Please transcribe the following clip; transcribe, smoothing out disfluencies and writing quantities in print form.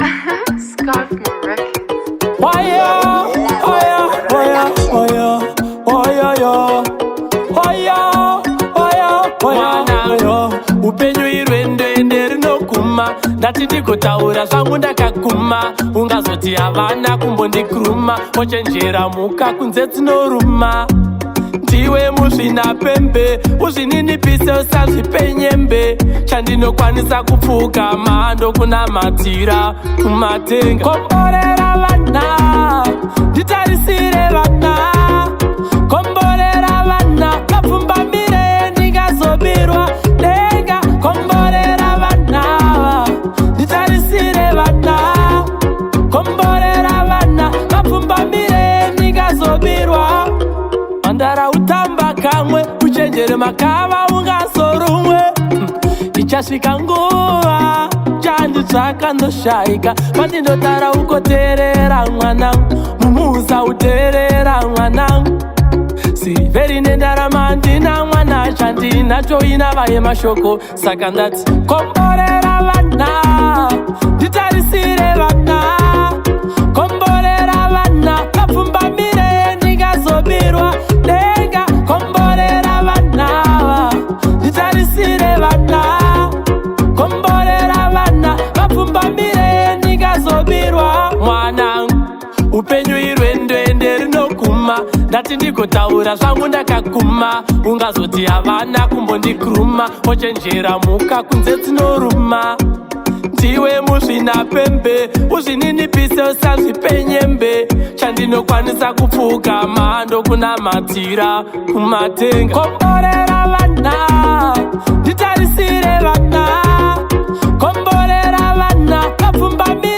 Scarf Records. Waya, waya, waya, waya, waya, yo. Waya, waya, waya, waya. Upenyu irwendende rinokuma, ndati ndikotaura zvangu ndakaguma. Ungazoti havana kumbondikuruma, ochenjera muka kunze dzinoruma. Ndiwe muzvinapembe, uzvininipise usazvipenyembe. Chandinokwanisa kupfugama ndokunamatira kumatenga. Komborera vana, nditarisire vana. Komborera vana, kapfumbamire ndingazobirwa denga. Komborera vana, nditarisire vana. Komborera vana, kapfumbamire ndingazobirwa. Mandara utamba kamwe, uchenjere makava ungasorumwe. Ichasvika nguva chanditsvaka ndoshaika, pandinotara ukoteerera mwanangu, mumuza uteerera mwanangu. Siriveri nendarama handina mwana, chandinacho inava yemashoko, saka ndati komborera vana, nditarisire vana. Komborera vana, kapfumbamire ndingazobirwa denga. Komborera vana, nditarisire vana. Komborera vana, kapfumbamire ndingazobirwa. Mwanangu, upenyu irwendende rinokuma, ndati ndikotaura zvangu ndakaguma. Ungazoti havana kumbondikuruma, ochenjera muka kunze dzinoruma. Ndiwe muzvinapembe, uzvininipise usazvipenyembe. Chandinokwanisa kupfugama ndokunamatira kumatenga. Komborera vana, nditarisire vana. Komborera vana, kapfumbamire